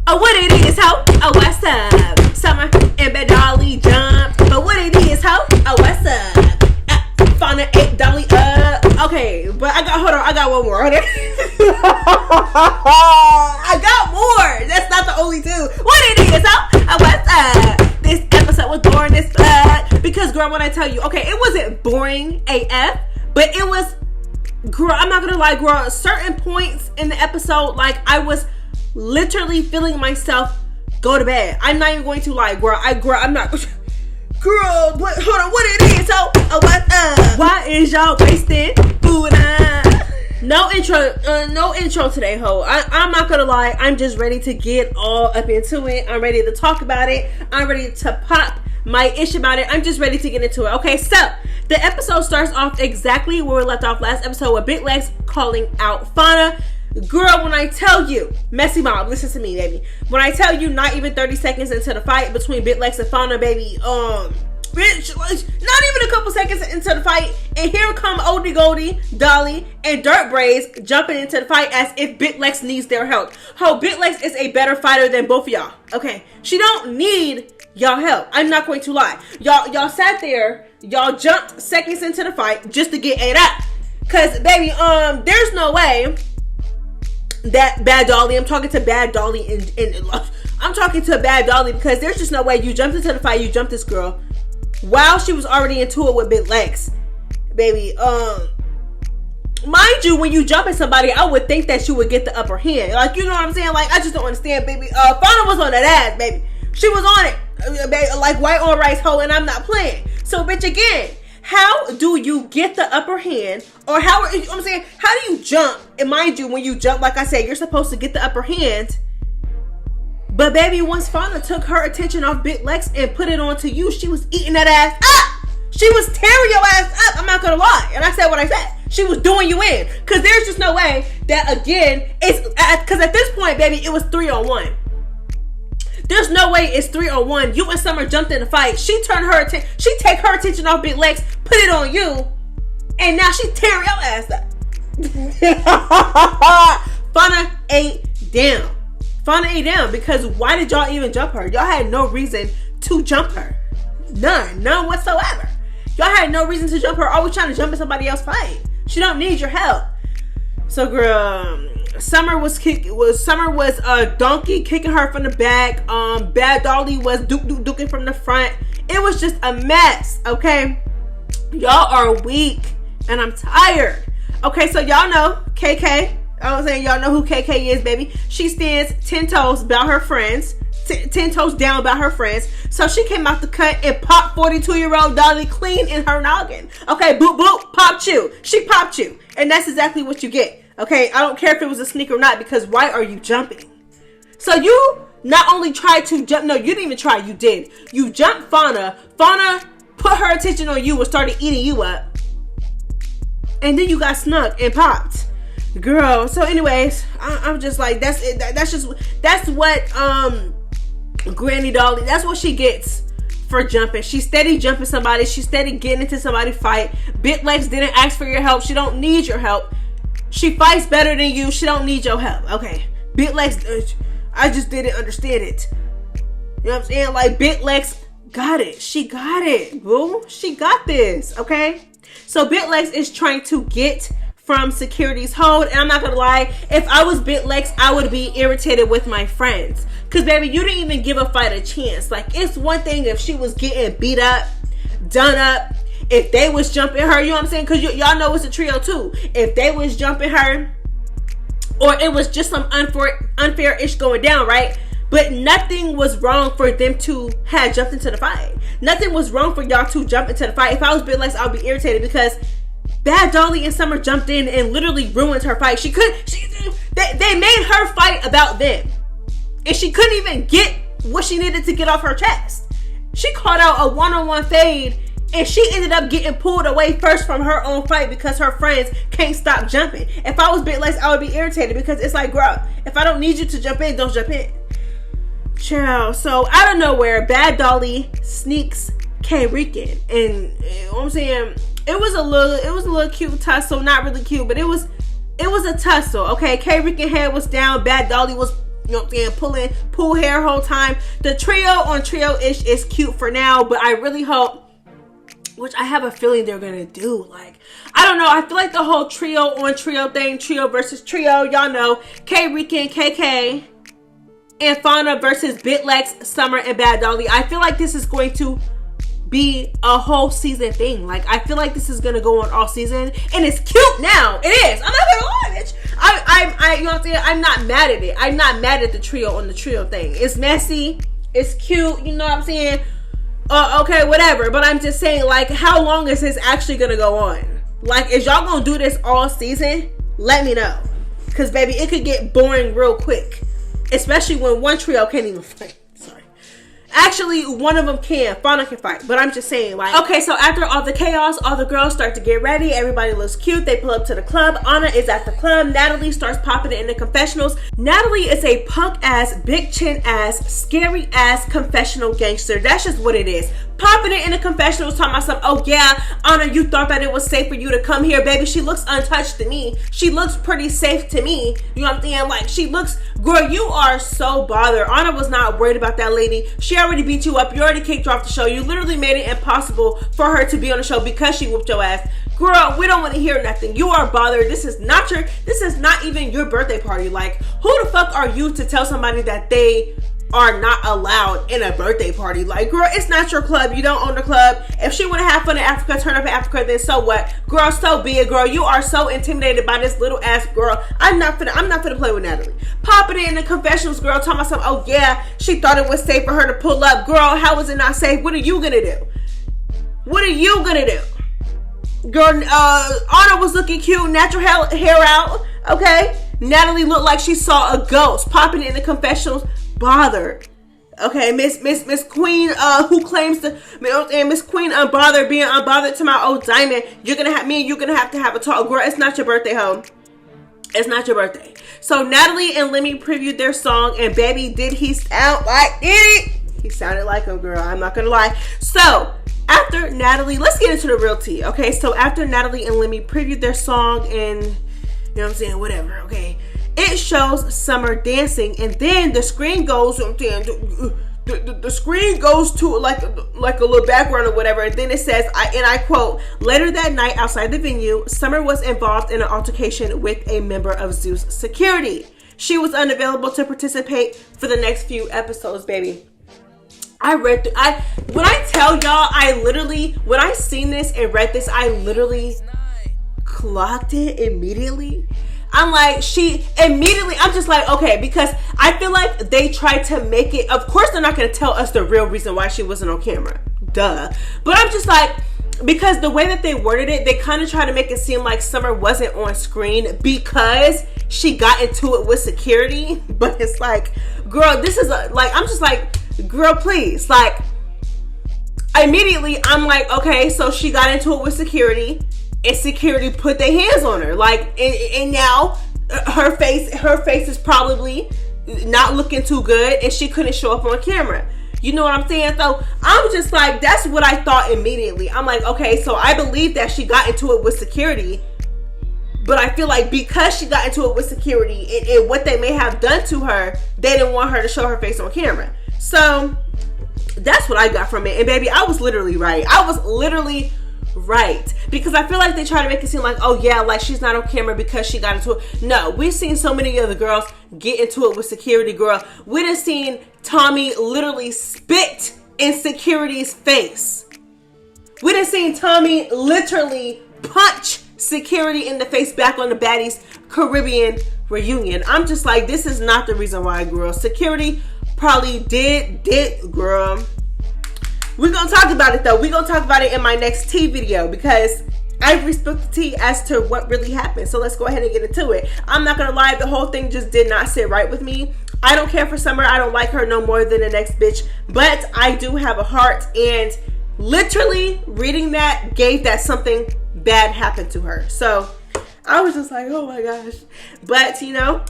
Oh, what it is, ho? Oh, what's up? Summer and Bad Dolly jump. But what it is, ho? Oh, what's up? Fauna ate Dolly up. Okay, but I got one more. I got more. That's not the only two. What it is, ho? Oh, what's up? This episode was boring as fuck. Because, girl, when I tell you, okay, it wasn't boring AF, but it was, girl, I'm not gonna lie, girl, certain points in the episode, like, I was literally feeling myself go to bed. I'm not even going to lie, girl, I'm not, girl, what, hold on, what it is, so, what's up? Why is y'all wasting food? No intro today, ho. I'm not gonna lie, I'm just ready to get all up into it. I'm ready to talk about it. I'm ready to pop my ish about it. I'm just ready to get into it. Okay, so the episode starts off exactly where we left off last episode with Big Legs calling out Fauna. Girl, when I tell you, MessyMya, listen to me, baby. When I tell you, not even 30 seconds into the fight between Big Legs and Fauna, baby, bitch, not even a couple seconds into the fight, and here come Oldie Goldie, Dolly, and Dirt Braids jumping into the fight as if Big Legs needs their help. Ho, Big Legs is a better fighter than both of y'all. Okay, she don't need y'all help. I'm not going to lie. Y'all sat there, y'all jumped seconds into the fight just to get ate up. Cause baby, there's no way that Bad Dolly, I'm talking to Bad Dolly and I'm talking to Bad Dolly because there's just no way you jumped into the fight, you jumped this girl while she was already into it with Big Legs. Baby, mind you, when you jump at somebody, I would think that you would get the upper hand. Like, you know what I'm saying? Like, I just don't understand, baby. Fauna was on that ass, baby. She was on it. Like white on rice, hoe, and I'm not playing. So, bitch, again, how do you get the upper hand? Or how, you know what I'm saying? How do you jump? And mind you, when you jump, like I said, you're supposed to get the upper hand. But baby, once Fauna took her attention off Big Legs and put it onto you, she was eating that ass up. She was tearing your ass up. I'm not gonna lie. And I said what I said. She was doing you in. Cause there's just no way that, again, cause at this point, baby, it was 3-on-1. There's no way it's 3-on-1. You and Summer jumped in the fight. She turned her attention. She take her attention off Big Legs, put it on you, and now she tearing your ass up. Fauna ate down. Fauna ate down because why did y'all even jump her? Y'all had no reason to jump her. None whatsoever. Y'all had no reason to jump her. Always trying to jump in somebody else's fight. She don't need your help. So, girl, Summer was donkey kicking her from the back. Bad Dolly was duking from the front. It was just a mess. Okay, y'all are weak, and I'm tired. Okay, so y'all know KK. I'm saying y'all know who KK is, baby. She stands 10 toes about her friends. 10 toes down about her friends. So she came out the cut and popped 42-year-old Dolly clean in her noggin. Okay, boop, boop, popped you. She popped you. And that's exactly what you get. Okay, I don't care if it was a sneak or not, because why are you jumping? So you not only tried to jump, no, you didn't even try, you did. You jumped Fauna. Fauna put her attention on you and started eating you up. And then you got snuck and popped. Girl, so anyways, I'm just like, that's it. That's what Granny Dolly, that's what she gets for jumping. She's steady jumping somebody. She's steady getting into somebody's fight. Big Legs didn't ask for your help. She don't need your help. She fights better than you. She don't need your help. Okay, Big Legs, I just didn't understand it. You know what I'm saying? Like, Big Legs got it. She got it, boo. She got this, okay? So Big Legs is trying to get from Secuirity's hold, and I'm not gonna lie, if I was Big Legs, I would be irritated with my friends. Cause baby, you didn't even give a fight a chance. Like, it's one thing if she was getting beat up, done up, if they was jumping her, you know what I'm saying? Cause y'all know it's a trio too. If they was jumping her, or it was just some unfair-ish going down, right? But nothing was wrong for them to have jumped into the fight. Nothing was wrong for y'all to jump into the fight. If I was Big Legs, I would be irritated because Bad Dolly and Summer jumped in and literally ruined her fight. They made her fight about them. And she couldn't even get what she needed to get off her chest. She caught out a one-on-one fade, and she ended up getting pulled away first from her own fight because her friends can't stop jumping. If I was Big Legs, I would be irritated because it's like, girl, if I don't need you to jump in, don't jump in. Child. So out of nowhere, Bad Dolly sneaks K-Rican, and you know what I'm saying, it was a little cute tussle. Not really cute, but it was a tussle. Okay, K-Rican head was down. Bad Dolly was You know what I'm saying? Pull hair whole time. The trio on trio-ish is cute for now, but I really hope, which I have a feeling they're gonna do, like, I don't know, I feel like the whole trio on trio thing, trio versus trio, y'all know, K-Rican, KK, and Fauna versus Bitlex, Summer, and Bad Dolly. I feel like this is going to be a whole season thing. Like, I feel like this is gonna go on all season, and it's cute now. It is. I'm not gonna lie, bitch. You know what I'm saying? I'm not mad at it. I'm not mad at the trio on the trio thing. It's messy. It's cute. You know what I'm saying? Okay, whatever. But I'm just saying, like, how long is this actually gonna go on? Like, is y'all gonna do this all season? Let me know. Because, baby, it could get boring real quick. Especially when one trio can't even fight. Sorry. Actually, one of them can. Fauna can fight. But I'm just saying, like, okay, so after all the chaos, all the girls start to get ready. Everybody looks cute. They pull up to the club. Anna is at the club. Natalie starts popping it in the confessionals. Natalie is a punk-ass, big chin-ass, scary-ass confessional gangster. That's just what it is. Popping it in the confessionals, talking about something. Oh yeah, Anna, you thought that it was safe for you to come here, baby. She looks untouched to me. She looks pretty safe to me. You know what I'm saying? Like, she looks, girl, you are so bothered. Anna was not worried about that lady. She already beat you up. You already kicked her off the show. You literally made it impossible for her to be on the show because she whooped your ass. Girl, we don't want to hear nothing. You are bothered. This is not even your birthday party. Like, who the fuck are you to tell somebody that they are not allowed in a birthday party? Like, girl, it's not your club. You don't own the club. If she want to have fun in Africa, turn up in Africa, then so what? Girl, so be it, girl. You are so intimidated by this little ass girl. I'm not finna play with Natalie. Popping it in the confessionals, girl, talking about something. Oh yeah, she thought it was safe for her to pull up. Girl, how is it not safe? What are you gonna do? What are you gonna do? Girl, Anna was looking cute, natural hair out, okay? Natalie looked like she saw a ghost. Popping it in the confessionals, bothered. Okay, Miss Queen, who claims to, and Miss Queen unbothered, being unbothered to my old diamond. You're gonna have to have a talk. Girl, it's not your birthday, ho. It's not your birthday. So Natalie and Lemmy previewed their song, and baby, did he sound like it? He sounded like him, girl. I'm not gonna lie. So after Natalie, let's get into the real tea. Okay, so after Natalie and Lemmy previewed their song, and you know what I'm saying, whatever. Okay. It shows Summer dancing, and then the screen goes, the screen goes to like a little background or whatever, and then it says, and I quote, later that night outside the venue, Summer was involved in an altercation with a member of Zeus Secuirty. She was unavailable to participate for the next few episodes, baby. When I tell y'all, when I seen this and read this, I literally clocked it immediately. I'm just like, okay, because I feel like they tried to make it, of course they're not going to tell us the real reason why she wasn't on camera. Duh. But I'm just like, because the way that they worded it, they kind of try to make it seem like Summer wasn't on screen because she got into it with Secuirty. But it's like, girl, this is I'm just like, girl, please. Like, immediately I'm like, okay, so she got into it with Secuirty. And Secuirty put their hands on her, like, and now her face is probably not looking too good, and she couldn't show up on camera. You know what I'm saying? So I'm just like, that's what I thought immediately. I'm like, okay, so I believe that she got into it with Secuirty, but I feel like because she got into it with Secuirty and what they may have done to her, they didn't want her to show her face on camera. So that's what I got from it. And baby, I was literally right. Right, because I feel like they try to make it seem like, oh yeah, like she's not on camera because she got into it. No, we've seen so many other girls get into it with Secuirty, girl. We done seen Tommy literally spit in Security's face. We done seen Tommy literally punch Secuirty in the face back on the Baddies Caribbean reunion. I'm just like, this is not the reason why, girl. Secuirty probably did, girl. We're going to talk about it, though. We're going to talk about it in my next tea video because I respect the tea as to what really happened. So let's go ahead and get into it. I'm not going to lie. The whole thing just did not sit right with me. I don't care for Summer. I don't like her no more than the next bitch. But I do have a heart. And literally reading that gave that something bad happened to her. So I was just like, oh my gosh. But, you know,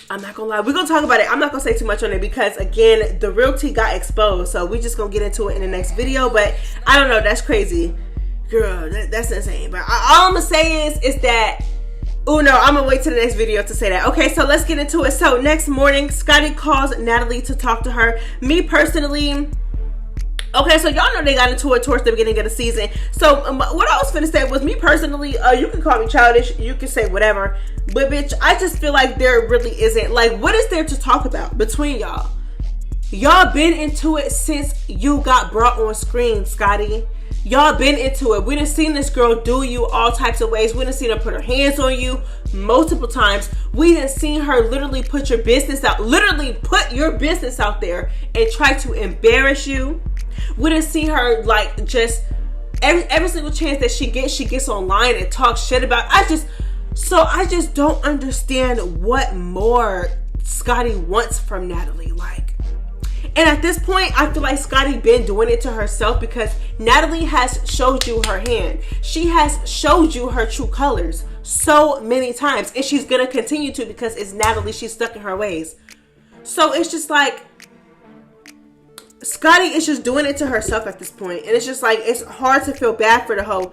I'm not gonna lie, we're gonna talk about it. I'm not gonna say too much on it because again, the real tea got exposed, so we just gonna get into it in the next video. But I don't know, that's crazy, girl. That's insane. But all I'm gonna say is that Oh no, I'm gonna wait till the next video to say that. Okay, so let's get into it. So next morning, Scotty calls Natalie to talk to her. Me personally, okay, so y'all know they got into it towards the beginning of the season. So what I was finna say was, me personally, you can call me childish, you can say whatever, but bitch, I just feel like there really isn't, like, what is there to talk about between y'all? Y'all been into it since you got brought on screen, Scotty. Y'all been into it. We done seen this girl do you all types of ways. We done seen her put her hands on you multiple times. We done seen her literally put your business out, there and try to embarrass you. We done see her, like, just every single chance that she gets online and talks shit about. I just don't understand what more Scotty wants from Natalie. Like, and at this point, I feel like Scotty been doing it to herself, because Natalie has showed you her hand. She has showed you her true colors so many times, and she's gonna continue to, because it's Natalie. She's stuck in her ways. So it's just like, Scotty is just doing it to herself at this point. And it's just like, it's hard to feel bad for the hoe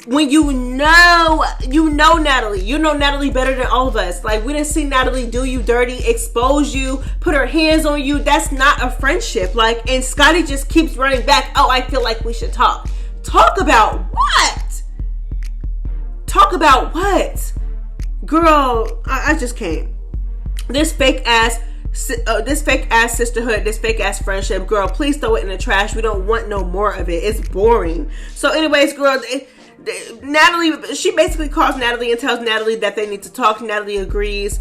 when you know Natalie. You know Natalie better than all of us. Like, we didn't see Natalie do you dirty, expose you, put her hands on you. That's not a friendship. Like, and Scotty just keeps running back. Oh, I feel like we should talk. Talk about what? Talk about what? Girl, I just can't. This fake ass sisterhood, this fake ass friendship, girl, please throw it in the trash. We don't want no more of it. It's boring. So anyways, girl, Natalie, she basically calls Natalie and tells Natalie that they need to talk. Natalie agrees.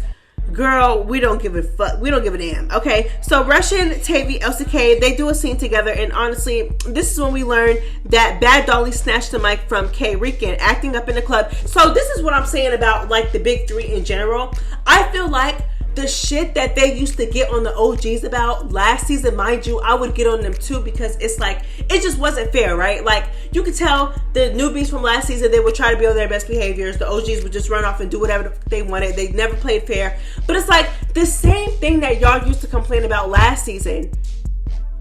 Girl, we don't give a fuck. We don't give a damn. Okay, so Russian, Tavy, LCK, they do a scene together, and honestly, this is when we learn that Bad Dolly snatched the mic from K Rican, acting up in the club. So this is what I'm saying about, like, the big three in general. I feel like the shit that they used to get on the OGs about last season, mind you, I would get on them too, because it's like, it just wasn't fair, right? Like, you could tell the newbies from last season, they would try to be on their best behaviors. The OGs would just run off and do whatever they wanted. They never played fair. But it's like the same thing that y'all used to complain about last season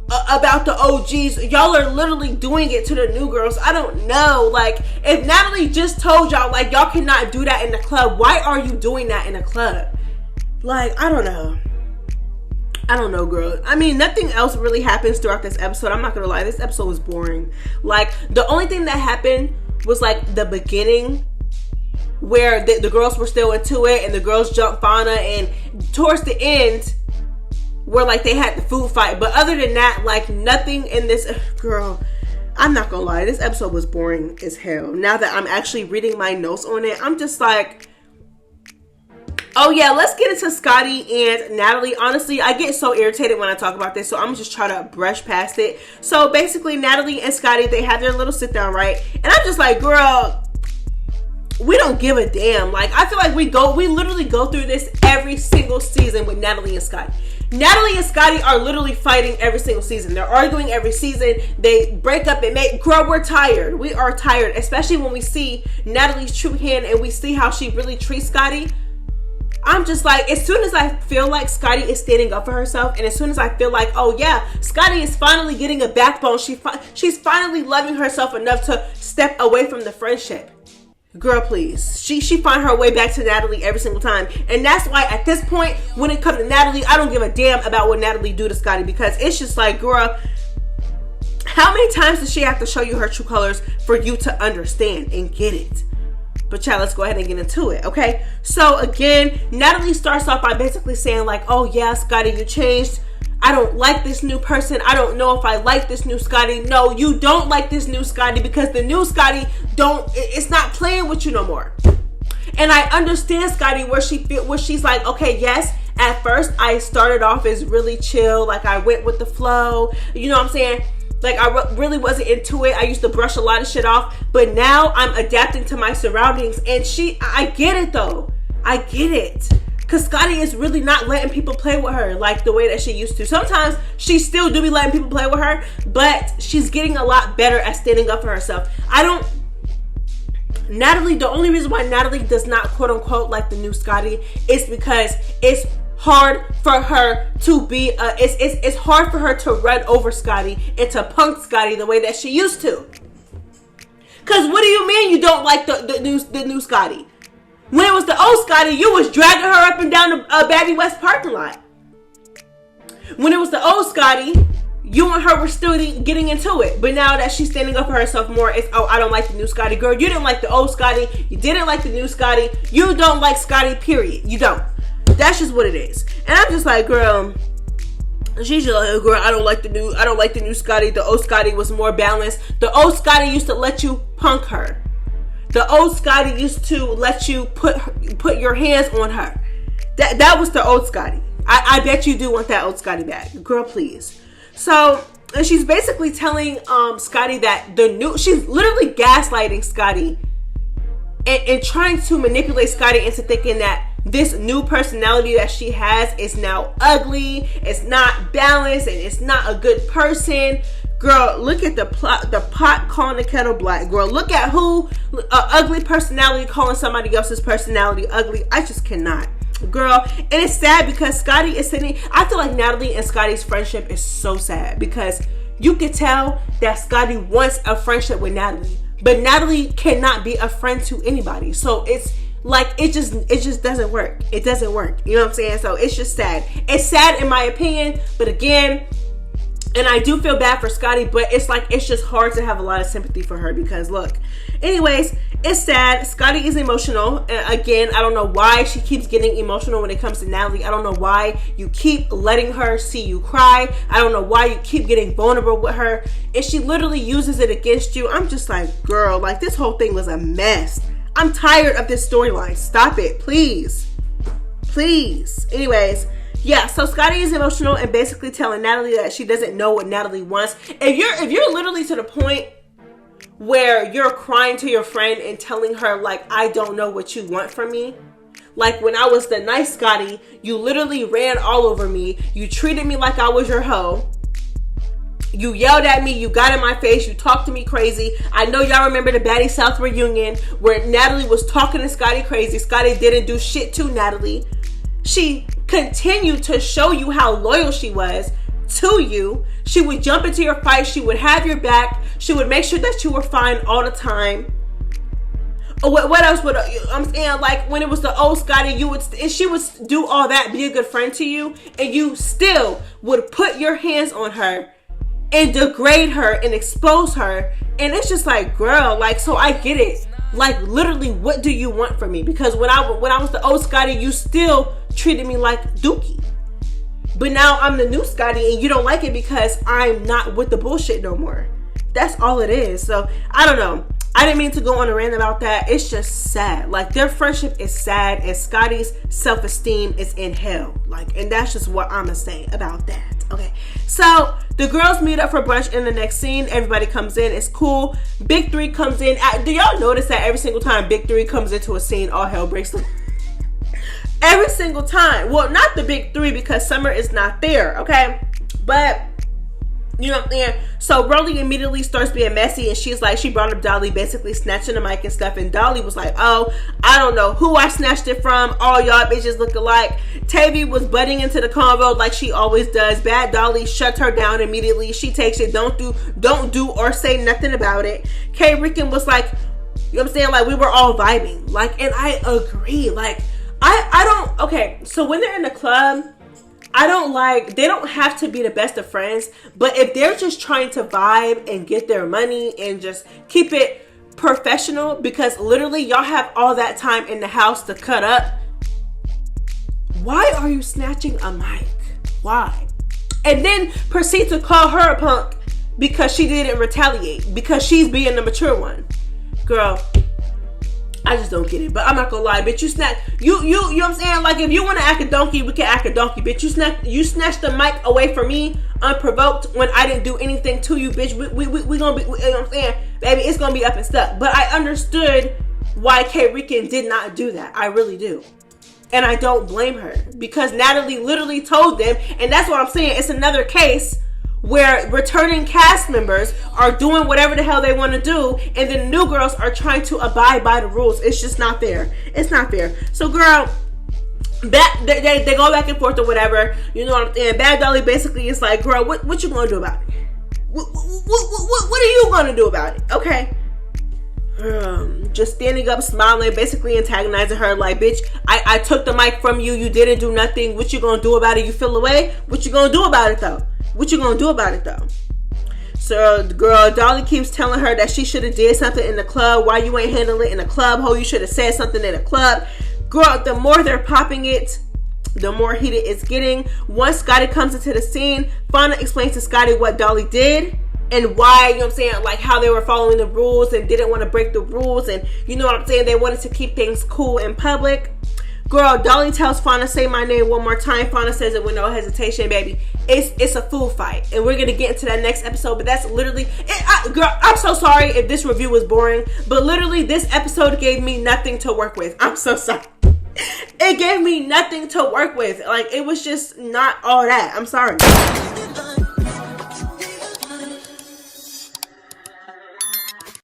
about the OGs. Y'all are literally doing it to the new girls. I don't know. Like, if Natalie just told y'all, like, y'all cannot do that in the club, why are you doing that in the club? Like, I don't know, girl. I mean, nothing else really happens throughout this episode. I'm not gonna lie, this episode was boring. Like, the only thing that happened was, like, the beginning, where the girls were still into it, and the girls jumped Fauna, and towards the end, where, like, they had the food fight. But other than that, like, nothing in this, girl, I'm not gonna lie, this episode was boring as hell. Now that I'm actually reading my notes on it, I'm just like, oh yeah, let's get into Scotty and Natalie. Honestly, I get so irritated when I talk about this, so I'm just trying to brush past it. So basically, Natalie and Scotty, they have their little sit down, right? And I'm just like, girl, we don't give a damn. Like, I feel like we literally go through this every single season with Natalie and Scotty. Natalie and Scotty are literally fighting every single season. They're arguing every season. They break up and make, girl, we're tired. We are tired, especially when we see Natalie's true hand and we see how she really treats Scotty. I'm just like, as soon as I feel like Scotty is standing up for herself, and as soon as I feel like, oh yeah, Scotty is finally getting a backbone, she's finally loving herself enough to step away from the friendship. Girl, please. She find her way back to Natalie every single time. And that's why at this point, when it comes to Natalie, I don't give a damn about what Natalie do to Scotty, because it's just like, girl, how many times does she have to show you her true colors for you to understand and get it? But child, let's go ahead and get into it, okay? So again, Natalie starts off by basically saying like, oh yeah, Scotty, you changed. I don't like this new person. I don't know if I like this new Scotty. No, you don't like this new Scotty, because the new Scotty it's not playing with you no more. And I understand Scotty where she's like, okay, yes, at first I started off as really chill, like I went with the flow, you know what I'm saying? Like, I really wasn't into it. I used to brush a lot of shit off. But now I'm adapting to my surroundings. And I get it, though. I get it. Because Scotty is really not letting people play with her like the way that she used to. Sometimes she still do be letting people play with her. But she's getting a lot better at standing up for herself. Natalie, the only reason why Natalie does not quote unquote like the new Scotty is because it's hard for her to be it's hard for her to run over Scotty and to punk Scotty the way that she used to. Cause what do you mean you don't like the new Scotty? When it was the old Scotty, you was dragging her up and down the Baddie West parking lot. When it was the old Scotty, you and her were still getting into it. But now that she's standing up for herself more, it's, oh, I don't like the new Scotty. Girl, you didn't like the old Scotty. You didn't like the new Scotty. You don't like Scotty, period. You don't. That's just what it is. And I'm just like, girl, she's just like, oh, girl, I don't like the new Scotty. The old Scotty was more balanced. The old Scotty used to let you punk her. The old Scotty used to let you put your hands on her. That was the old Scotty. I bet you do want that old Scotty back. Girl, please. So, and she's basically telling Scotty that she's literally gaslighting Scotty and trying to manipulate Scotty into thinking that this new personality that she has is now ugly, it's not balanced, and it's not a good person. Girl, look at the pot calling the kettle black. Girl, look at ugly personality calling somebody else's personality ugly. I just cannot. Girl, and it's sad because Scotty is sitting. I feel like Natalie and Scotty's friendship is so sad because you could tell that Scotty wants a friendship with Natalie, but Natalie cannot be a friend to anybody. So it's like it just doesn't work. It doesn't work. You know what I'm saying? So it's just sad. It's sad in my opinion, but again, and I do feel bad for Scotty, but it's just hard to have a lot of sympathy for her because look. Anyways, it's sad. Scotty is emotional. Again, I don't know why she keeps getting emotional when it comes to Natalie. I don't know why you keep letting her see you cry. I don't know why you keep getting vulnerable with her. And she literally uses it against you. I'm just like, girl, like this whole thing was a mess. I'm tired of this storyline. Stop it, please. Please. Anyways, yeah, so Scotty is emotional and basically telling Natalie that she doesn't know what Natalie wants. If you're literally to the point where you're crying to your friend and telling her, like, I don't know what you want from me. Like, when I was the nice Scotty, you literally ran all over me. You treated me like I was your hoe. You yelled at me. You got in my face. You talked to me crazy. I know y'all remember the Baddies South reunion where Natalie was talking to Scotty crazy. Scotty didn't do shit to Natalie. She continued to show you how loyal she was to you. She would jump into your fight. She would have your back. She would make sure that you were fine all the time. What else would I'm saying? Like when it was the old Scotty, she would do all that, be a good friend to you, and you still would put your hands on her and degrade her and expose her. And it's just like, girl, like, so I get it. Like literally, what do you want from me? Because when I was the old Scotty, you still treated me like Dookie. But now I'm the new Scotty and you don't like it because I'm not with the bullshit no more. That's all it is. So I don't know. I didn't mean to go on a rant about that. It's just sad. Like their friendship is sad and Scotty's self-esteem is in hell. Like, and that's just what I'm gonna say about that. Okay. So the girls meet up for brunch in the next scene. Everybody comes in. It's cool. Big Three comes in. Do y'all notice that every single time Big Three comes into a scene, all hell breaks loose? Every single time. Well, not the Big Three because Summer is not there, okay? But, you know what I'm saying? So Rolly immediately starts being messy and she's like, she brought up Dolly basically snatching the mic and stuff. And Dolly was like, oh, I don't know who I snatched it from. All y'all bitches look alike. Tavy was butting into the convo like she always does. Bad Dolly shuts her down immediately. She takes it. Don't do or say nothing about it. K. Ricken was like, you know what I'm saying? Like we were all vibing. Like, and I agree. Like, I don't, okay, so when they're in the club, they don't have to be the best of friends, but if they're just trying to vibe and get their money and just keep it professional, because literally y'all have all that time in the house to cut up, why are you snatching a mic? Why? And then proceed to call her a punk because she didn't retaliate, because she's being the mature one. Girl, I just don't get it. But I'm not gonna lie, bitch. You know what I'm saying? Like if you wanna act a donkey, we can act a donkey, bitch. You snatched the mic away from me unprovoked when I didn't do anything to you, bitch. We gonna be, you know what I'm saying? Baby, it's gonna be up and stuck. But I understood why K. Ricken did not do that. I really do. And I don't blame her. Because Natalie literally told them, and that's what I'm saying, it's another case where returning cast members are doing whatever the hell they want to do, and then the new girls are trying to abide by the rules. It's just not fair. It's not fair. So, girl, they go back and forth or whatever. You know what I'm saying? Bad Dolly basically is like, girl, what you gonna do about it? What are you gonna do about it? Okay. just standing up, smiling, basically antagonizing her. Like, bitch, I took the mic from you. You didn't do nothing. What you gonna do about it? You feel away? What you gonna do about it though? What you gonna do about it though? So the girl, Dolly, keeps telling her that she should have did something in the club. Why you ain't handle it in the club? Ho, you should have said something in the club. Girl, the more they're popping it, the more heated it's getting. Once Scotty comes into the scene, Fauna explains to Scotty what Dolly did and why, you know what I'm saying, like how they were following the rules and didn't want to break the rules, and you know what I'm saying, they wanted to keep things cool in public. Girl, Dolly tells Fauna, say my name one more time. Fauna says it with no hesitation, baby. It's a food fight, and we're gonna get into that next episode, but that's literally it. Girl, I'm so sorry if this review was boring, but literally this episode gave me nothing to work with. I'm so sorry. It gave me nothing to work with. Like, it was just not all that. I'm sorry.